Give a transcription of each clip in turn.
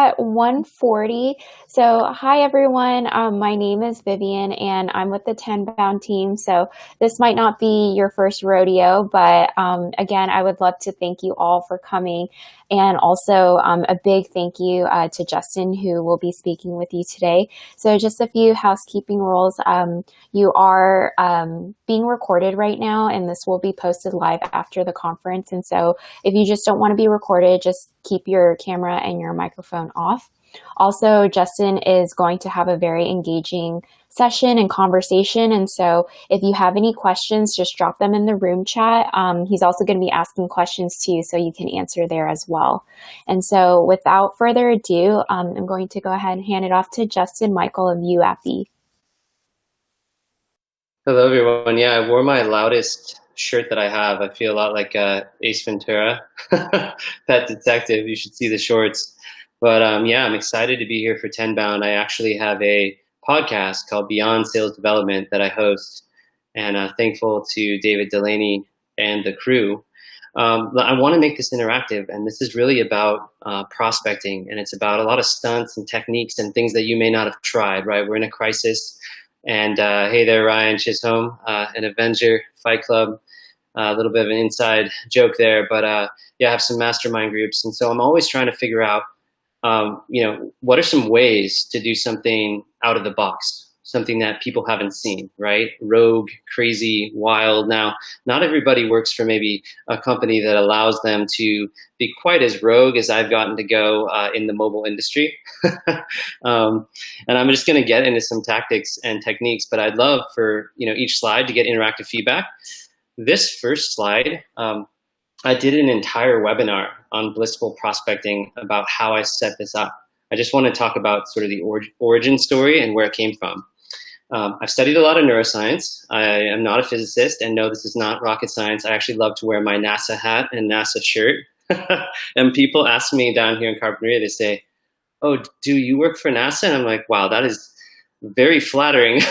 at 1:40. So, hi everyone. My name is Vivian and I'm with the 10 Bound team. So, this might not be your first rodeo, but again, I would love to thank you all for coming. And also a big thank you to Justin, who will be speaking with you today. So, just a few housekeeping rules. You are being recorded right now, and this will be posted live after the conference. And so, if you just don't want to be recorded, just keep your camera and your microphone off. Also, Justin is going to have a very engaging session and conversation. And so if you have any questions, just drop them in the room chat. He's also going to be asking questions too, so you can answer there as well. And so without further ado, I'm going to go ahead and hand it off to Justin, Michael, and you, Appy. Hello, everyone. Yeah, I wore my loudest shirt that I have. I feel a lot like Ace Ventura, Pet Detective. You should see the shorts. But yeah, I'm excited to be here for 10 Bound. I actually have a podcast called Beyond Sales Development that I host, and thankful to David Delaney and the crew. I want to make this interactive, and this is really about prospecting, and it's about a lot of stunts and techniques and things that you may not have tried, right? We're in a crisis. And hey there, Ryan Chisholm, an Avenger Fight Club. A little bit of an inside joke there, but yeah, I have some mastermind groups, and so I'm always trying to figure out, what are some ways to do something out of the box, something that people haven't seen, right? Rogue, crazy, wild. Now, not everybody works for maybe a company that allows them to be quite as rogue as I've gotten to go in the mobile industry. And I'm just going to get into some tactics and techniques, but I'd love for each slide to get interactive feedback. This first slide, I did an entire webinar on blissful prospecting about how I set this up. I just want to talk about sort of the origin story and where it came from. I've studied a lot of neuroscience. I am not a physicist, and no, this is not rocket science. I actually love to wear my NASA hat and NASA shirt. And people ask me down here in Carpinteria, they say, "Oh, do you work for NASA?" And I'm like, wow, that is very flattering.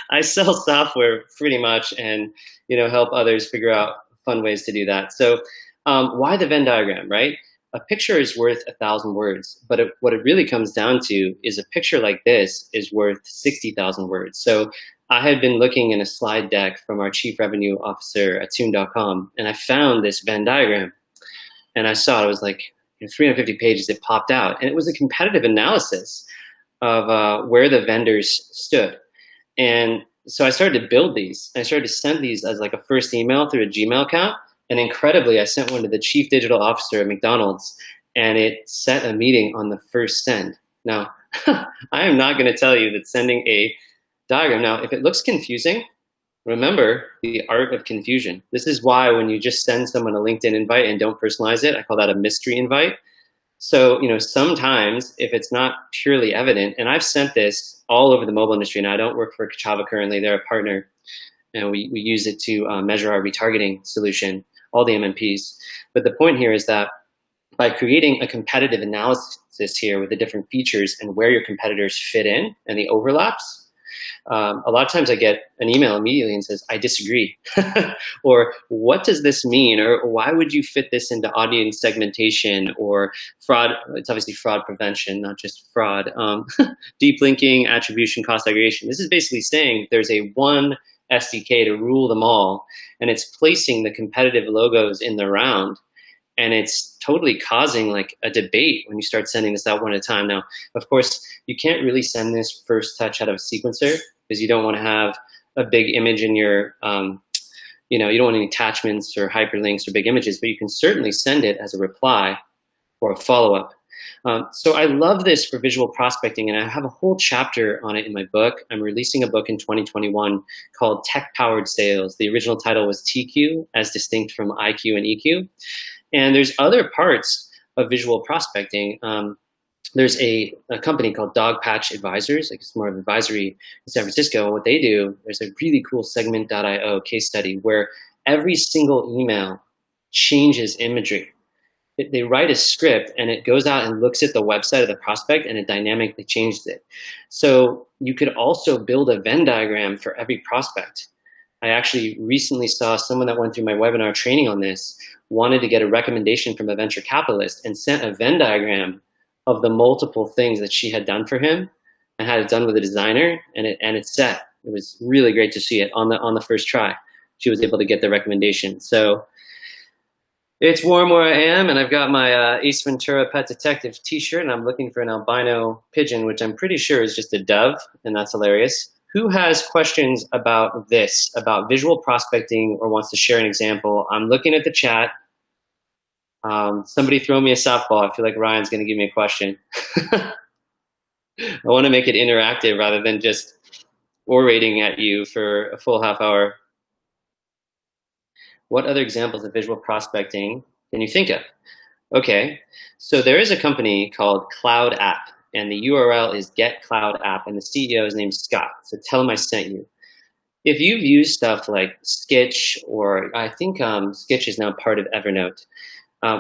I sell software pretty much and help others figure out fun ways to do that. So why the Venn diagram, right? A picture is worth 1,000 words, but what it really comes down to is a picture like this is worth 60,000 words. So I had been looking in a slide deck from our chief revenue officer at Tune.com, and I found this Venn diagram, and I saw it was like 350 pages. It popped out, and it was a competitive analysis of where the vendors stood. And so I started to build these. I started to send these as like a first email through a Gmail account. And incredibly, I sent one to the chief digital officer at McDonald's, and it set a meeting on the first send. Now, I am not going to tell you that sending a diagram. Now, if it looks confusing, remember the art of confusion. This is why when you just send someone a LinkedIn invite and don't personalize it, I call that a mystery invite. So, sometimes if it's not purely evident, and I've sent this all over the mobile industry, and I don't work for Kachava currently, they're a partner, and we use it to measure our retargeting solution, all the MMPs. But the point here is that by creating a competitive analysis here with the different features and where your competitors fit in and the overlaps, a lot of times I get an email immediately and says, "I disagree," or "What does this mean?" or "Why would you fit this into audience segmentation or fraud?" It's obviously fraud prevention, not just fraud. Deep linking, attribution, cost aggregation. This is basically saying there's a one SDK to rule them all, and it's placing the competitive logos in the round. And it's totally causing like a debate when you start sending this out one at a time. Now, of course, you can't really send this first touch out of a sequencer because you don't want to have a big image in your, you don't want any attachments or hyperlinks or big images, but you can certainly send it as a reply or a follow-up. So I love this for visual prospecting, and I have a whole chapter on it in my book. I'm releasing a book in 2021 called Tech-Powered Sales. The original title was TQ, as distinct from IQ and EQ. And there's other parts of visual prospecting. There's a company called Dogpatch Advisors, like it's more of advisory in San Francisco. And what they do, there's a really cool segment.io case study where every single email changes imagery. They write a script and it goes out and looks at the website of the prospect and it dynamically changes it. So you could also build a Venn diagram for every prospect. I actually recently saw someone that went through my webinar training on this, wanted to get a recommendation from a venture capitalist and sent a Venn diagram of the multiple things that she had done for him and had it done with a designer, and it's set. It was really great to see it on the first try. She was able to get the recommendation. So it's warm where I am, and I've got my Ace Ventura Pet Detective t-shirt, and I'm looking for an albino pigeon, which I'm pretty sure is just a dove, and that's hilarious. Who has questions about this, about visual prospecting, or wants to share an example? I'm looking at the chat. Somebody throw me a softball. I feel like Ryan's going to give me a question. I want to make it interactive rather than just orating at you for a full half hour. What other examples of visual prospecting can you think of? Okay, so there is a company called Cloud App, and the URL is Get Cloud App, and the CEO is named Scott. So tell him I sent you. If you've used stuff like Sketch, or I think Sketch is now part of Evernote,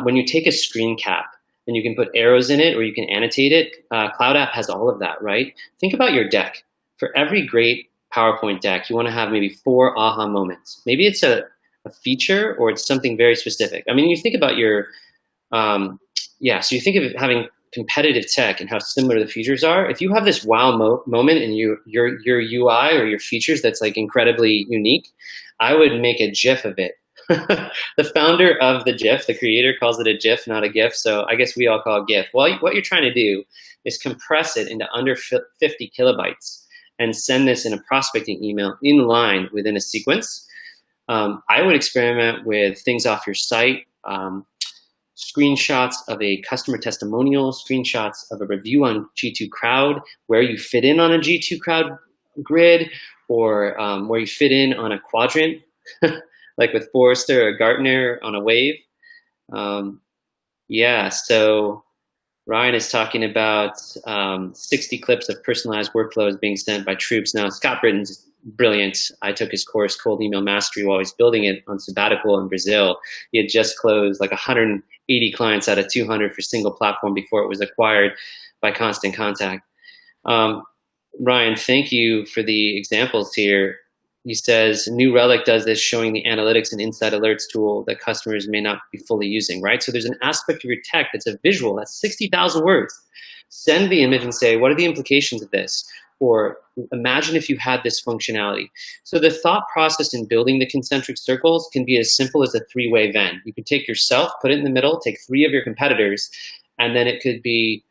when you take a screen cap and you can put arrows in it or you can annotate it, Cloud App has all of that, right? Think about your deck. For every great PowerPoint deck, you want to have maybe 4 aha moments. Maybe it's a feature or it's something very specific. I mean, you think about your, so you think of having competitive tech and how similar the features are. If you have this wow moment in your UI or your features that's like incredibly unique, I would make a GIF of it. The founder of the GIF, the creator, calls it a GIF, not a GIF. So I guess we all call it GIF. Well, what you're trying to do is compress it into under 50 kilobytes and send this in a prospecting email in line within a sequence. I would experiment with things off your site, screenshots of a customer testimonial, screenshots of a review on G2 Crowd, where you fit in on a G2 Crowd grid, or where you fit in on a quadrant, like with Forrester or Gartner on a wave. So Ryan is talking about 60 clips of personalized workflows being sent by troops. Now, Scott Britton's brilliant. I took his course, Cold Email Mastery, while he's building it on sabbatical in Brazil. He had just closed like 180 clients out of 200 for single platform before it was acquired by Constant Contact. Ryan, thank you for the examples here. He says, New Relic does this, showing the analytics and insight alerts tool that customers may not be fully using, right? So there's an aspect of your tech that's a visual, that's 60,000 words. Send the image and say, what are the implications of this? Or imagine if you had this functionality. So the thought process in building the concentric circles can be as simple as a 3-way Venn. You could take yourself, put it in the middle, take 3 of your competitors, and then it could be,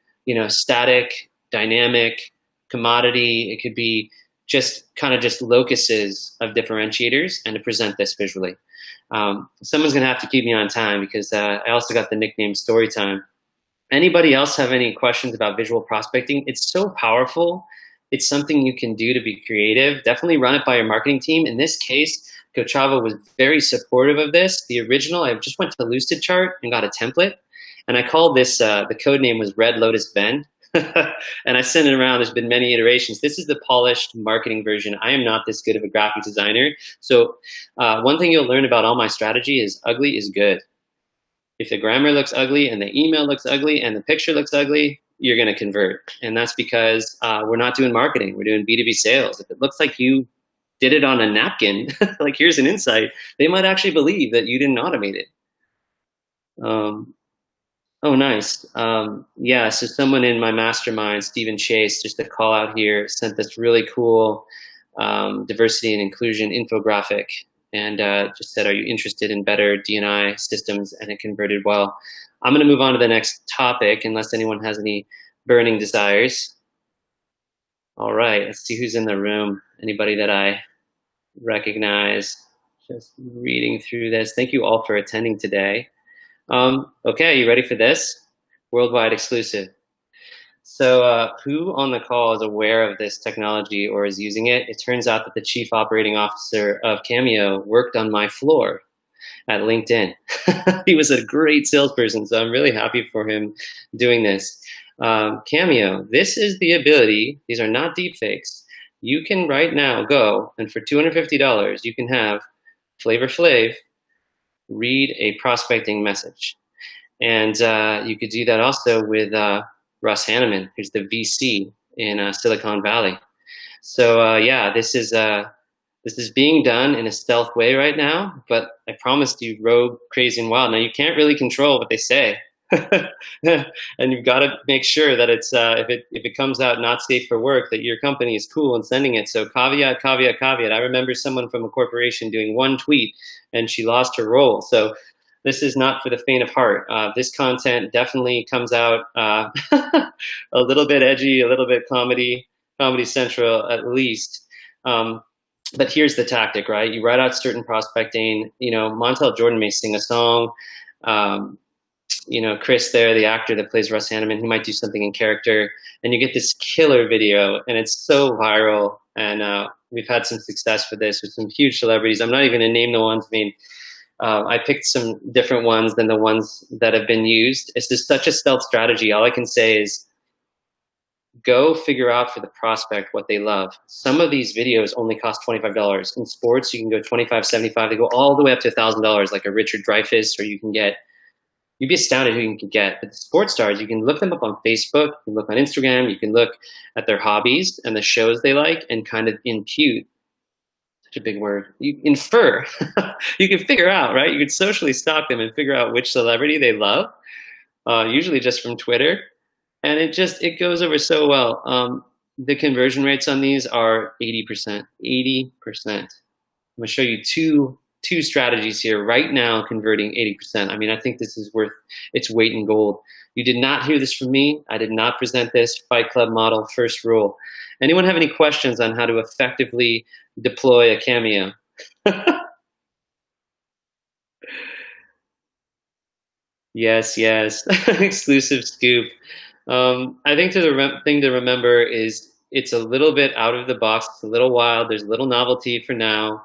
static, dynamic, commodity. It could be just locuses of differentiators, and to present this visually. Someone's gonna have to keep me on time because I also got the nickname Storytime. Anybody else have any questions about visual prospecting? It's so powerful. It's something you can do to be creative. Definitely run it by your marketing team. In this case, Coachava was very supportive of this. The original, I just went to Lucidchart and got a template, and I called this, the code name was Red Lotus Bend. And I sent it around. There's been many iterations. This is the polished marketing version. I am not this good of a graphic designer. So one thing you'll learn about all my strategy is ugly is good. If the grammar looks ugly and the email looks ugly and the picture looks ugly, you're going to convert. And that's because we're not doing marketing. We're doing B2B sales. If it looks like you did it on a napkin, like here's an insight, they might actually believe that you didn't automate it. Oh, nice. So someone in my mastermind, Stephen Chase, just a call out here, sent this really cool diversity and inclusion infographic, and just said, are you interested in better D&I systems? And it converted well. I'm going to move on to the next topic unless anyone has any burning desires. All right, let's see who's in the room. Anybody that I recognize? Just reading through this. Thank you all for attending today. Okay, you ready for this? Worldwide exclusive. So who on the call is aware of this technology or is using it? It turns out that the chief operating officer of Cameo worked on my floor at LinkedIn. He was a great salesperson, so I'm really happy for him doing this. Cameo, this is the ability, these are not deepfakes. You can right now go, and for $250, you can have Flavor Flav read a prospecting message. And you could do that also with Russ Hanneman, who's the VC in Silicon Valley. So this is being done in a stealth way right now, but I promised you rogue, crazy, and wild. Now you can't really control what they say. And you've got to make sure that it's if it comes out not safe for work, that your company is cool in sending it. So caveat, caveat, caveat. I remember someone from a corporation doing one tweet and she lost her role. So this is not for the faint of heart. This content definitely comes out a little bit edgy, a little bit comedy central at least. Um, but here's the tactic, right? You write out certain prospecting. You know, Montel Jordan may sing a song. Um, you know, Chris there, the actor that plays Russ Hanneman, he might do something in character, and you get this killer video, and it's so viral. And we've had some success with this with some huge celebrities. I'm not even going to name the ones. I mean, I picked some different ones than the ones that have been used. It's just such a stealth strategy. All I can say is go figure out for the prospect what they love. Some of these videos only cost $25. In sports, you can go 25, 75. They go all the way up to $1,000, like a Richard Dreyfuss, or you can get, you'd be astounded who you can get. But the sports stars, you can look them up on Facebook, you can look on Instagram, you can look at their hobbies and the shows they like and kind of impute, such a big word, you infer. You can figure out, right? You can socially stalk them and figure out which celebrity they love, usually just from Twitter. And it goes over so well. The conversion rates on these are 80%. 80%. I'm gonna show you two strategies here right now converting 80%. I mean, I think this is worth its weight in gold. You did not hear this from me. I did not present this Fight Club model first rule. Anyone have any questions on how to effectively deploy a cameo? Yes, yes. Exclusive scoop. I think the thing to remember is it's a little bit out of the box. It's a little wild. There's a little novelty for now.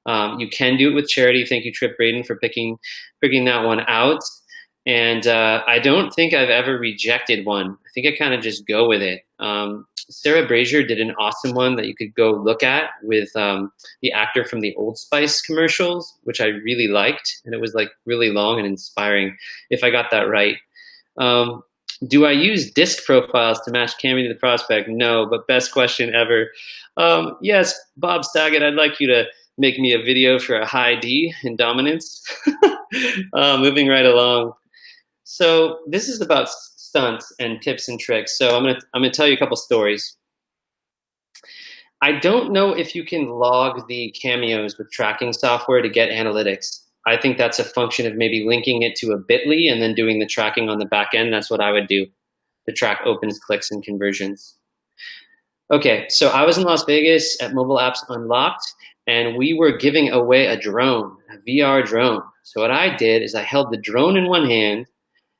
You can do it with charity. Thank you, Trip Braden, for picking that one out. And I don't think I've ever rejected one. I think I kind of just go with it. Sarah Brazier did an awesome one that you could go look at with the actor from the Old Spice commercials, which I really liked. And it was like really long and inspiring, if I got that right. Do I use disc profiles to match Cammy to the prospect? No, but best question ever. Yes, Bob Saget, I'd like you to make me a video for a high D in dominance. Moving right along. So this is about stunts and tips and tricks. So I'm gonna tell you a couple stories. I don't know if you can log the cameos with tracking software to get analytics. I think that's a function of maybe linking it to a bit.ly and then doing the tracking on the back end. That's what I would do to track opens, clicks, and conversions. Okay, so I was in Las Vegas at Mobile Apps Unlocked, and we were giving away a drone, a VR drone. So what I did is I held the drone in one hand,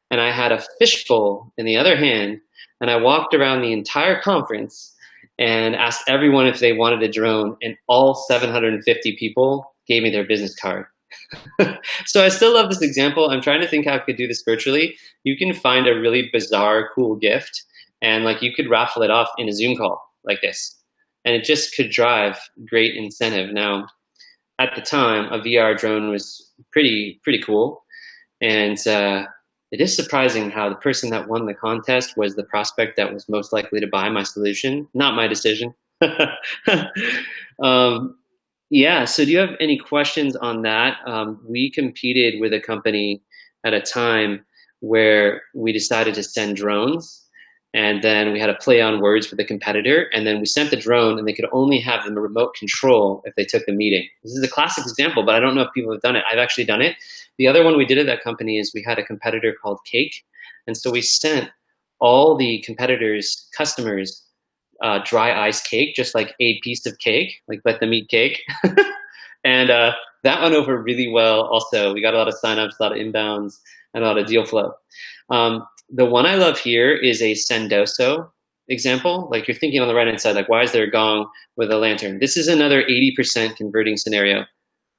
and I had a fishbowl in the other hand, and I walked around the entire conference and asked everyone if they wanted a drone, and all 750 people gave me their business card. So I still love this example. I'm trying to think how I could do this virtually. You can find a really bizarre, cool gift, and like you could raffle it off in a Zoom call like this, and it just could drive great incentive. Now, at the time, a VR drone was pretty cool, and it is surprising how the person that won the contest was the prospect that was most likely to buy my solution, not my decision. Yeah, so do you have any questions on that? We competed with a company at a time where we decided to send drones, and then we had a play on words with the competitor, and then we sent the drone, and they could only have the remote control if they took the meeting. This is a classic example, but I don't know if people have done it. I've actually done it. The other one we did at that company is we had a competitor called Cake, and so we sent all the competitors' customers dry ice cake, just like a piece of cake, like let them eat cake. And that went over really well also. We got a lot of signups, a lot of inbounds, and a lot of deal flow. The one I love here is a Sendoso example. Like you're thinking on the right-hand side, like why is there a gong with a lantern? This is another 80% converting scenario.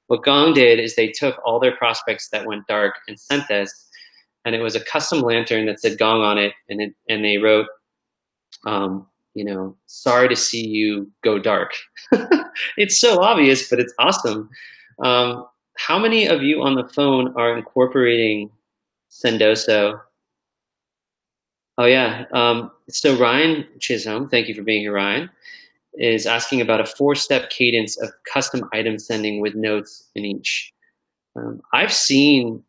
What Gong did is they took all their prospects that went dark and sent this, and it was a custom lantern that said Gong on it, and they wrote, you know, sorry to see you go dark. It's so obvious, but it's awesome. How many of you on the phone are incorporating Sendoso? Oh yeah, so Ryan Chisholm, thank you for being here, Ryan, is asking about a 4-step cadence of custom item sending with notes in each. I've seen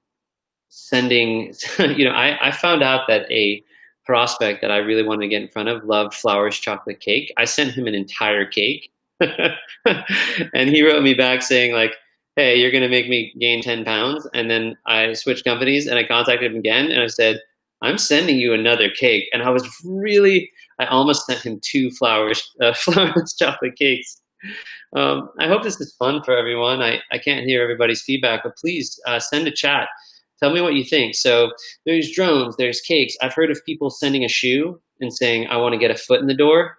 sending, I found out that a prospect that I really wanted to get in front of loved Flowers chocolate cake. I sent him an entire cake. And he wrote me back saying like, hey, you're going to make me gain 10 pounds. And then I switched companies and I contacted him again and I said, I'm sending you another cake. And I almost sent him two flowers chocolate cakes. I hope this is fun for everyone. I can't hear everybody's feedback, but please send a chat. Tell me what you think. So there's drones, there's cakes. I've heard of people sending a shoe and saying, I want to get a foot in the door.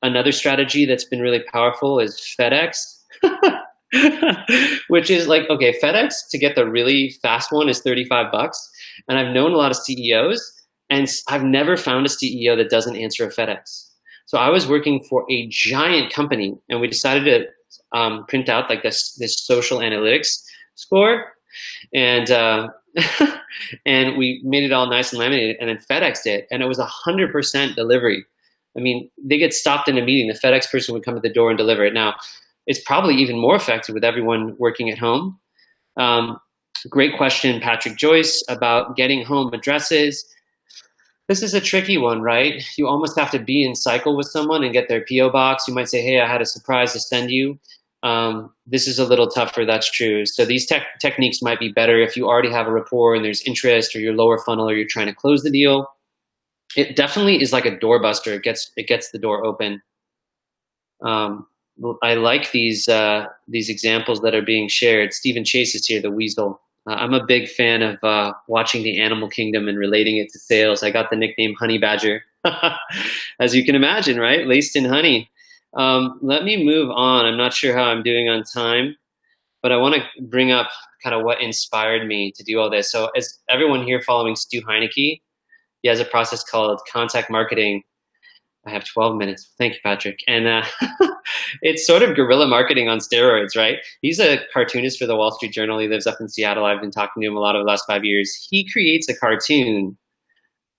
Another strategy that's been really powerful is FedEx, which is like, okay, FedEx to get the really fast one is 35 bucks. And I've known a lot of CEOs, and I've never found a CEO that doesn't answer a FedEx. So I was working for a giant company, and we decided to print out like this social analytics score, and and we made it all nice and laminated, and then FedExed it, and it was 100% delivery. I mean, they get stopped in a meeting, the FedEx person would come to the door and deliver it. Now, it's probably even more effective with everyone working at home. Great question, Patrick Joyce, about getting home addresses. This is a tricky one, right? You almost have to be in cycle with someone and get their PO box. You might say, hey, I had a surprise to send you. This is a little tougher, that's true. So these techniques might be better if you already have a rapport and there's interest, or you're lower funnel, or you're trying to close the deal. It definitely is like a doorbuster. It gets the door open. I like these examples that are being shared. Stephen Chase is here, the weasel. I'm a big fan of watching the animal kingdom and relating it to sales. I got the nickname Honey Badger, as you can imagine, right? Laced in honey. Let me move on. I'm not sure how I'm doing on time, but I want to bring up kind of what inspired me to do all this. So as everyone here following Stu Heineke, he has a process called contact marketing. I have 12 minutes. Thank you, Patrick. And it's sort of guerrilla marketing on steroids, right? He's a cartoonist for the Wall Street Journal. He lives up in Seattle. I've been talking to him a lot over the last 5 years. He creates a cartoon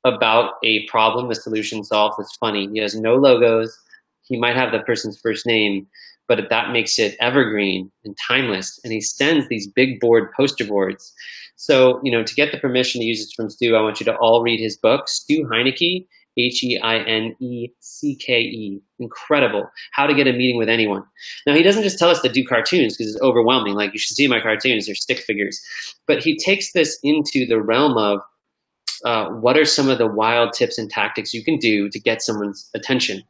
about a problem the solution solves that's funny. He has no logos. He might have the person's first name, but that makes it evergreen and timeless. And he sends these big board poster boards. So, to get the permission to use this from Stu, I want you to all read his book, Stu Heineke, Heinecke. Incredible. How to get a meeting with anyone. Now, he doesn't just tell us to do cartoons because it's overwhelming. Like, you should see my cartoons. They're stick figures. But he takes this into the realm of what are some of the wild tips and tactics you can do to get someone's attention.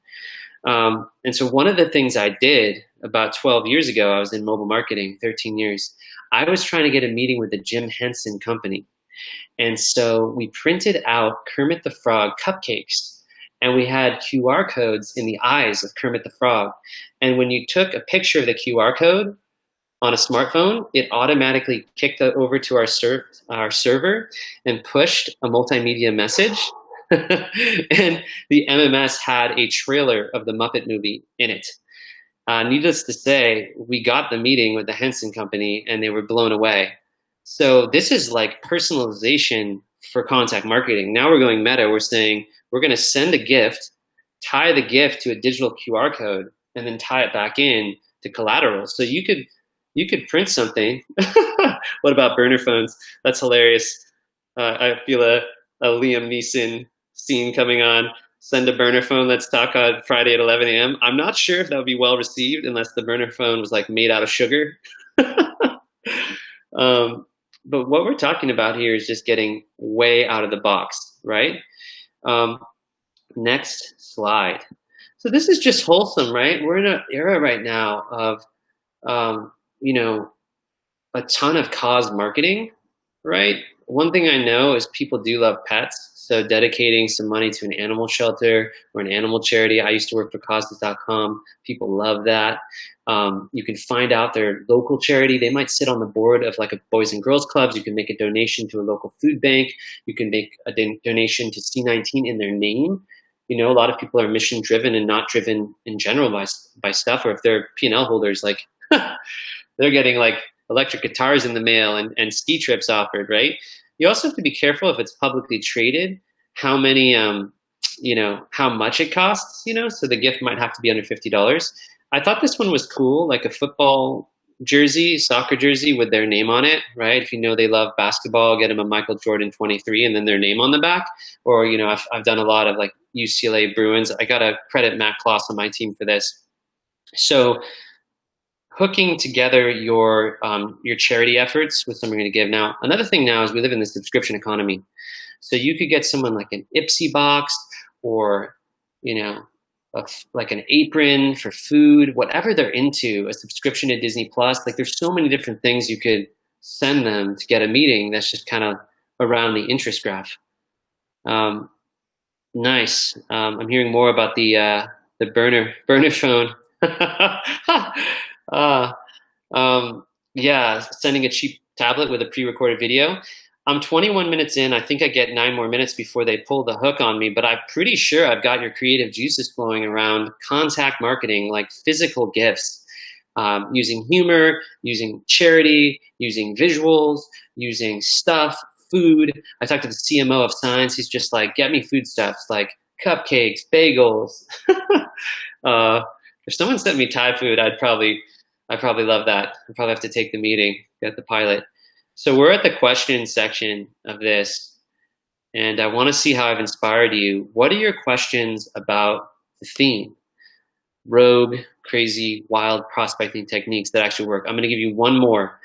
And so one of the things I did about 12 years ago, I was in mobile marketing, 13 years. I was trying to get a meeting with the Jim Henson Company. And so we printed out Kermit the Frog cupcakes, and we had QR codes in the eyes of Kermit the Frog. And when you took a picture of the QR code on a smartphone, it automatically kicked over to our server and pushed a multimedia message. And the MMS had a trailer of the Muppet movie in it. Needless to say, we got the meeting with the Henson Company, and they were blown away. So this is like personalization for contact marketing. Now we're going meta. We're saying we're going to send a gift, tie the gift to a digital QR code, and then tie it back in to collateral. So you could print something. What about burner phones? That's hilarious. I feel a Liam Neeson scene coming on. Send a burner phone, let's talk on Friday at 11 a.m. I'm not sure if that would be well received unless the burner phone was like made out of sugar. But what we're talking about here is just getting way out of the box, right? Next slide. So this is just wholesome, right? We're in an era right now of, a ton of cause marketing, right? One thing I know is people do love pets. So dedicating some money to an animal shelter or an animal charity. I used to work for causes.com. People love that. You can find out their local charity. They might sit on the board of like a Boys and Girls Clubs. You can make a donation to a local food bank. You can make a donation to C19 in their name. A lot of people are mission driven and not driven in general by stuff. Or if they're P&L holders, like they're getting like electric guitars in the mail and ski trips offered, right? You also have to be careful if it's publicly traded, how many, how much it costs, so the gift might have to be under $50. I thought this one was cool, like a football jersey, soccer jersey with their name on it, right? If you know they love basketball, get them a Michael Jordan 23 and then their name on the back. Or, I've done a lot of like UCLA Bruins. I got to credit Matt Kloss on my team for this. So hooking together your charity efforts with something to give. Now, another thing now is we live in the subscription economy. So you could get someone like an Ipsy box or, you know, like an apron for food, whatever they're into, a subscription to Disney Plus. Like there's so many different things you could send them to get a meeting that's just kind of around the interest graph. Nice. I'm hearing more about the burner phone. uh, yeah, sending a cheap tablet with a pre-recorded video. I'm 21 minutes in. I think I get 9 more minutes before they pull the hook on me, but I'm pretty sure I've got your creative juices flowing around contact marketing, like physical gifts, using humor, using charity, using visuals, using stuff, food. I talked to the CMO of Science. He's just like, get me foodstuffs like cupcakes, bagels. If someone sent me Thai food, I'd probably love that. I'd probably have to take the meeting, get the pilot. So we're at the question section of this, and I want to see how I've inspired you. What are your questions about the theme? Rogue, crazy, wild prospecting techniques that actually work. I'm going to give you one more.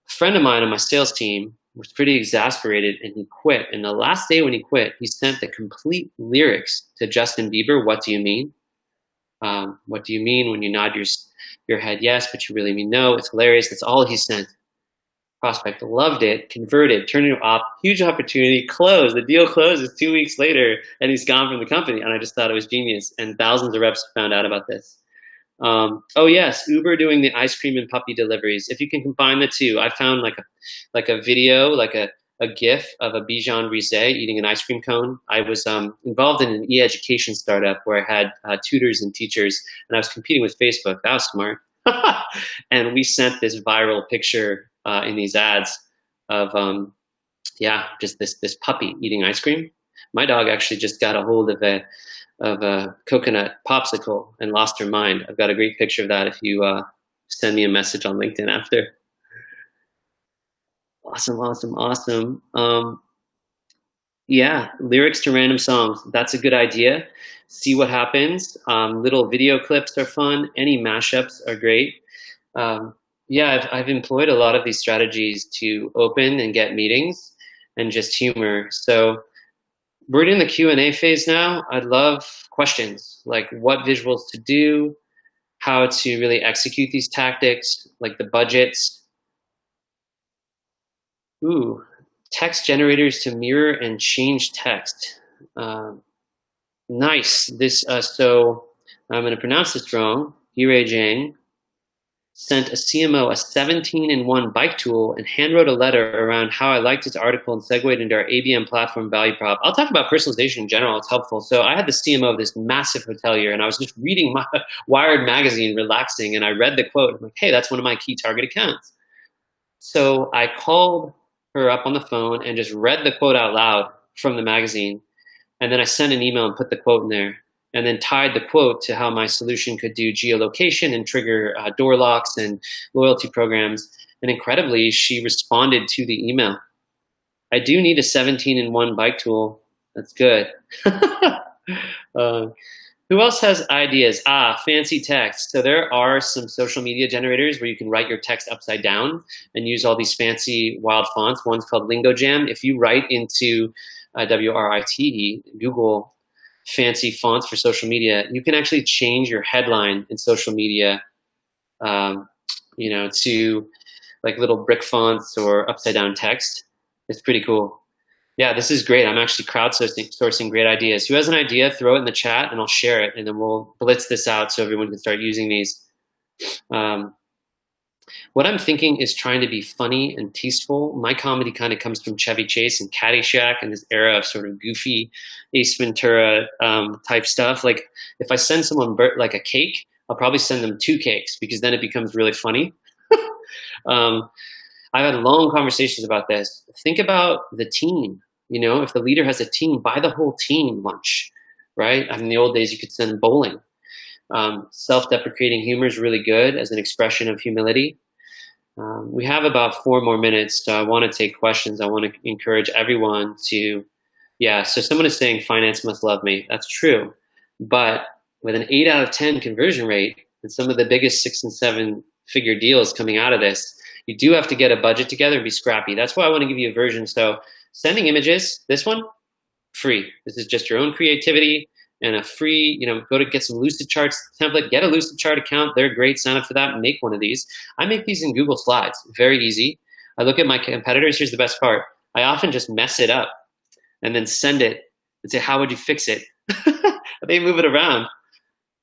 A friend of mine on my sales team was pretty exasperated, and he quit. And the last day when he quit, he sent the complete lyrics to Justin Bieber, "What do you mean?" What do you mean when you nod your head yes, but you really mean no? It's hilarious. That's all he sent. Prospect loved it, converted, turned it off, huge opportunity, closed. The deal closes 2 weeks later, and he's gone from the company. And I just thought it was genius. And thousands of reps found out about this. Oh yes, Uber doing the ice cream and puppy deliveries. If you can combine the two, I found like a video, like a GIF of a Bijan Rise eating an ice cream cone. I was involved in an e-education startup where I had tutors and teachers, and I was competing with Facebook. That was smart. And we sent this viral picture in these ads of just this puppy eating ice cream. My dog actually just got a hold of a coconut popsicle and lost her mind. I've got a great picture of that if you send me a message on LinkedIn after. Awesome. Yeah, lyrics to random songs. That's a good idea. See what happens. Little video clips are fun. Any mashups are great. Yeah, I've employed a lot of these strategies to open and get meetings and just humor. So we're in the Q&A phase now. I'd love questions like what visuals to do, how to really execute these tactics, like the budgets. Ooh, text generators to mirror and change text. Nice. So I'm going to pronounce this wrong. Yirei Zhang sent a CMO a 17-in-1 bike tool and handwrote a letter around how I liked his article and segued into our ABM platform value prop. I'll talk about personalization in general. It's helpful. So I had the CMO of this massive hotelier, and I was just reading my Wired magazine, relaxing, and I read the quote. I'm like, hey, that's one of my key target accounts. So I called her up on the phone and just read the quote out loud from the magazine. And then I sent an email and put the quote in there, and then tied the quote to how my solution could do geolocation and trigger door locks and loyalty programs. And incredibly, she responded to the email. I do need a 17-in-1 bike tool. That's good. Who else has ideas? Fancy text. So there are some social media generators where you can write your text upside down and use all these fancy wild fonts. One's called Lingo Jam. If you write into WRITE, Google fancy fonts for social media, you can actually change your headline in social media, to like little brick fonts or upside down text. It's pretty cool. Yeah, this is great. I'm actually crowdsourcing great ideas. Who has an idea, throw it in the chat and I'll share it, and then we'll blitz this out so everyone can start using these. What I'm thinking is trying to be funny and tasteful. My comedy kind of comes from Chevy Chase and Caddyshack and this era of sort of goofy Ace Ventura type stuff. Like if I send someone like a cake, I'll probably send them 2 cakes because then it becomes really funny. I've had long conversations about this. Think about the team. If the leader has a team, buy the whole team lunch, right? In the old days, you could send bowling. Self-deprecating humor is really good as an expression of humility. We have about 4 more minutes, so I want to take questions. I want to encourage everyone to, yeah. So someone is saying finance must love me. That's true, but with an 8 out of 10 conversion rate and some of the biggest 6 and 7 figure deals coming out of this, you do have to get a budget together and be scrappy. That's why I want to give you a version. So sending images, this one, free. This is just your own creativity and a free, go to get some Lucid Charts template, get a Lucid Chart account. They're great. Sign up for that and make one of these. I make these in Google Slides. Very easy. I look at my competitors. Here's the best part. I often just mess it up and then send it and say, how would you fix it? They move it around.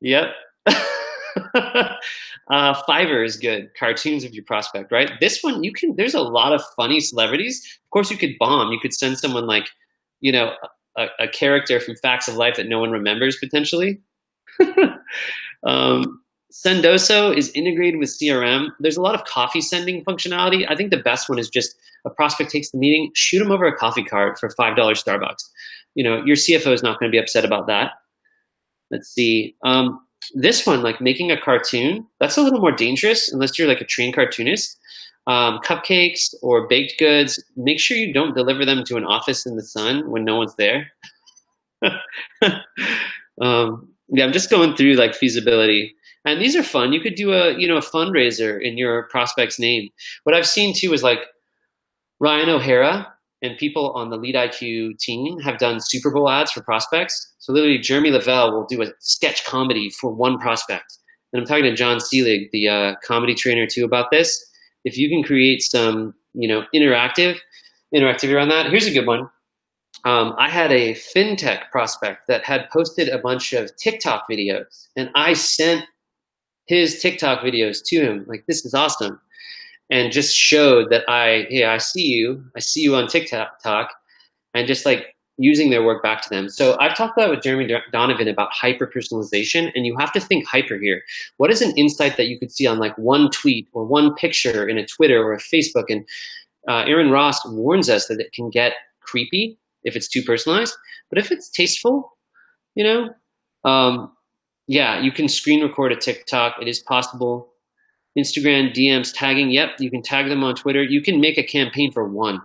Yep. Fiverr is good. Cartoons of your prospect, right? This one, there's a lot of funny celebrities. Of course, you could bomb. You could send someone like, you know, a character from Facts of Life that no one remembers potentially. Sendoso is integrated with CRM. There's a lot of coffee sending functionality. I think the best one is just a prospect takes the meeting, shoot them over a coffee cart for $5 Starbucks. Your CFO is not going to be upset about that. Let's see. This one, like making a cartoon, that's a little more dangerous unless you're like a trained cartoonist. Cupcakes or baked goods, make sure you don't deliver them to an office in the sun when no one's there. Yeah, I'm just going through like feasibility. And these are fun. You could do a fundraiser in your prospect's name. What I've seen too is like Ryan O'Hara and people on the Lead IQ team have done Super Bowl ads for prospects. So literally Jeremy Lavelle will do a sketch comedy for one prospect. And I'm talking to John Seelig, the comedy trainer too, about this. If you can create some, interactivity around that. Here's a good one. I had a fintech prospect that had posted a bunch of TikTok videos, and I sent his TikTok videos to him. Like, this is awesome. And just showed that hey, I see you on TikTok, and just like using their work back to them. So I've talked about with Jeremy Donovan about hyper personalization, and you have to think hyper here. What is an insight that you could see on like one tweet or one picture in a Twitter or a Facebook? And Aaron Ross warns us that it can get creepy if it's too personalized, but if it's tasteful, yeah, you can screen record a TikTok. It is possible. Instagram DMs tagging. Yep, you can tag them on Twitter. You can make a campaign for one.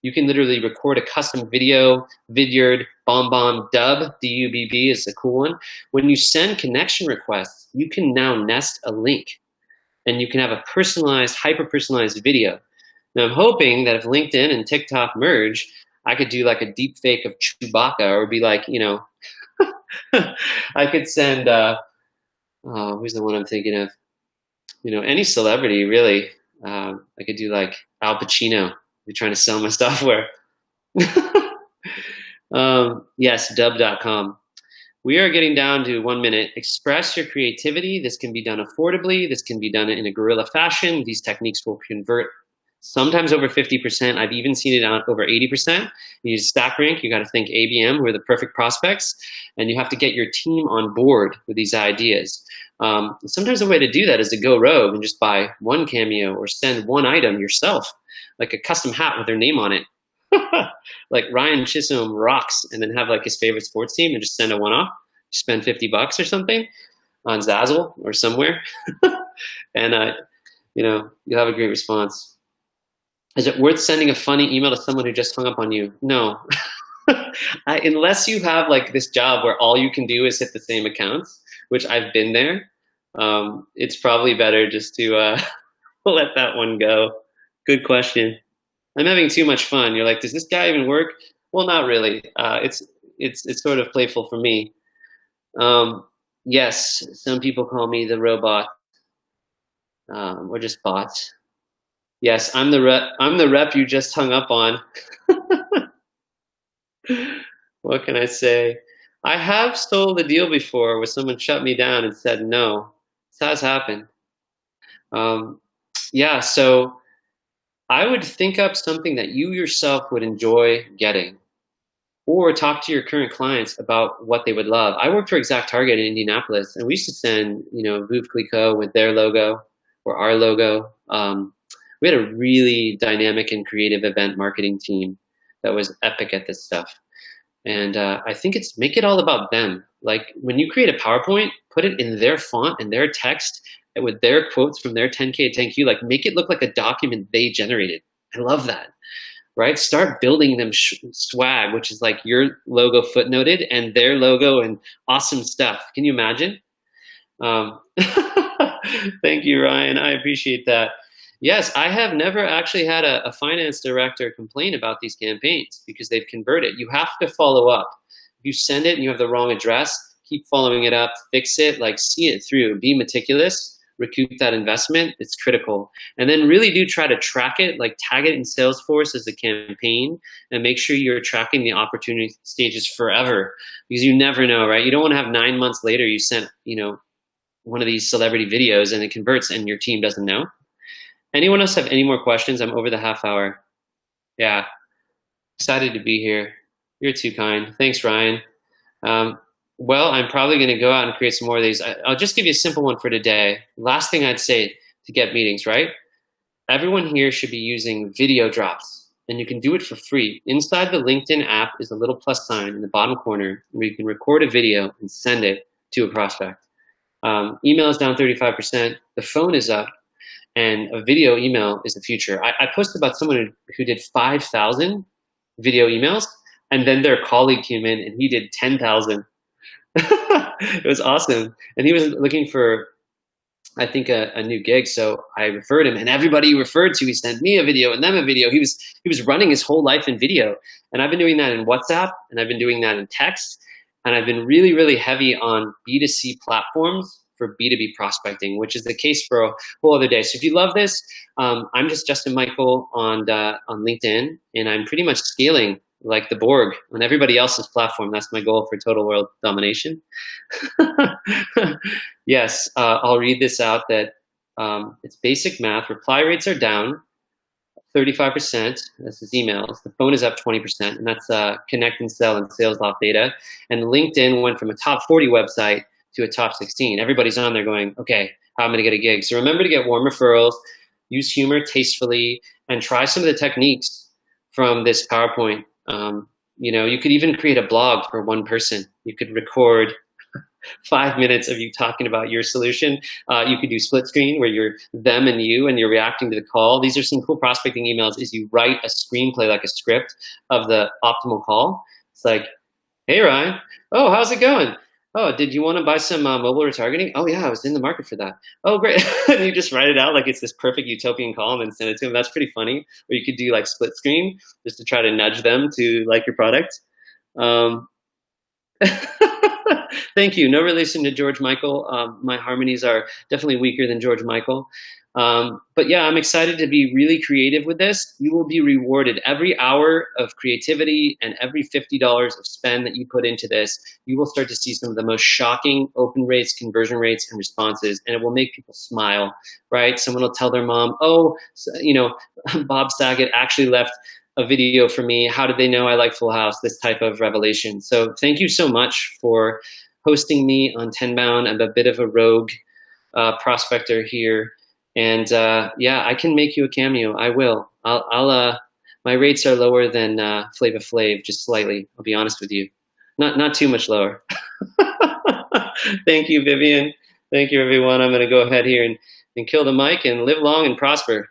You can literally record a custom video, Vidyard, BombBomb, Dub, D-U-B-B is a cool one. When you send connection requests, you can now nest a link and you can have a personalized, hyper-personalized video. Now I'm hoping that if LinkedIn and TikTok merge, I could do like a deep fake of Chewbacca, or be like, I could send, who's the one I'm thinking of? Any celebrity really. I could do like Al Pacino. You're trying to sell my software. Yes, dub.com. We are getting down to 1 minute. Express your creativity. This can be done affordably. This can be done in a guerrilla fashion. These techniques will convert sometimes over 50%. I've even seen it on over 80%. You use stack rank. You got to think ABM, who are the perfect prospects, and you have to get your team on board with these ideas. Sometimes the way to do that is to go rogue and just buy one cameo or send one item yourself, like a custom hat with their name on it. Like Ryan Chisholm rocks, and then have like his favorite sports team and just send a one-off. Spend $50 or something on Zazzle or somewhere, and you'll have a great response. Is it worth sending a funny email to someone who just hung up on you? No. Unless you have like this job where all you can do is hit the same accounts, which I've been there, it's probably better just to let that one go. Good question. I'm having too much fun. You're like, does this guy even work? Well, not really. It's sort of playful for me. Yes, some people call me the robot, or just bots. Yes, I'm the rep you just hung up on. What can I say? I have sold a deal before where someone shut me down and said no. This has happened. Yeah, so I would think up something that you yourself would enjoy getting, or talk to your current clients about what they would love. I worked for Exact Target in Indianapolis, and we used to send, Veuve Clicquot with their logo or our logo. We had a really dynamic and creative event marketing team that was epic at this stuff. And I think make it all about them. Like when you create a PowerPoint, put it in their font and their text, with their quotes from their 10K, 10Q, like make it look like a document they generated. I love that, right? Start building them swag, which is like your logo footnoted and their logo and awesome stuff. Can you imagine? Um, thank you, Ryan. I appreciate that. Yes, I have never actually had a finance director complain about these campaigns because they've converted. You have to follow up. If you send it and you have the wrong address, keep following it up, fix it, like see it through, be meticulous, recoup that investment. It's critical. And then really do try to track it, like tag it in Salesforce as a campaign and make sure you're tracking the opportunity stages forever because you never know, right? You don't want to have 9 months later you sent, one of these celebrity videos and it converts and your team doesn't know. Anyone else have any more questions? I'm over the half hour. Yeah, excited to be here. You're too kind. Thanks, Ryan. Well, I'm probably going to go out and create some more of these. I'll just give you a simple one for today. Last thing I'd say to get meetings, right? Everyone here should be using video drops, and you can do it for free. Inside the LinkedIn app is a little plus sign in the bottom corner where you can record a video and send it to a prospect. Email is down 35%. The phone is up. And a video email is the future. I posted about someone who did 5,000 video emails, and then their colleague came in and he did 10,000. It was awesome. And he was looking for, I think, a new gig. So I referred him, and everybody he referred to, he sent me a video and them a video. He was running his whole life in video. And I've been doing that in WhatsApp, and I've been doing that in text, and I've been really, really heavy on B2C platforms for B2B prospecting, which is the case for a whole other day. So if you love this, I'm just Justin Michael on LinkedIn, and I'm pretty much scaling like the Borg on everybody else's platform. That's my goal for total world domination. Yes, I'll read this out that it's basic math. Reply rates are down 35%. This is emails. The phone is up 20%, and that's Connect and Sell and Sales Loft data. And LinkedIn went from a top 40 website to a top 16. Everybody's on there going, okay, how am I gonna get a gig? So remember to get warm referrals, use humor tastefully, and try some of the techniques from this PowerPoint. You could even create a blog for one person. You could record 5 minutes of you talking about your solution. You could do split screen where you're them and you're reacting to the call. These are some cool prospecting emails is you write a screenplay, like a script of the optimal call. It's like, hey, Ryan. Oh, how's it going? Oh, did you want to buy some mobile retargeting? Oh, yeah, I was in the market for that. Oh, great. And you just write it out like it's this perfect utopian call and then send it to them. That's pretty funny. Or you could do like split screen just to try to nudge them to like your product. Thank you. No relation to George Michael. My harmonies are definitely weaker than George Michael. But yeah, I'm excited to be really creative with this. You will be rewarded every hour of creativity and every $50 of spend that you put into this. You will start to see some of the most shocking open rates, conversion rates, and responses, and it will make people smile, right? Someone will tell their mom, oh, Bob Saget actually left a video for me. How did they know I like Full House? This type of revelation. So thank you so much for hosting me on Tenbound. I'm a bit of a rogue prospector here. And yeah, I can make you a cameo. I will. My rates are lower than Flava Flav, just slightly. I'll be honest with you, not too much lower. Thank you, Vivian. Thank you, everyone. I'm going to go ahead here and kill the mic and live long and prosper.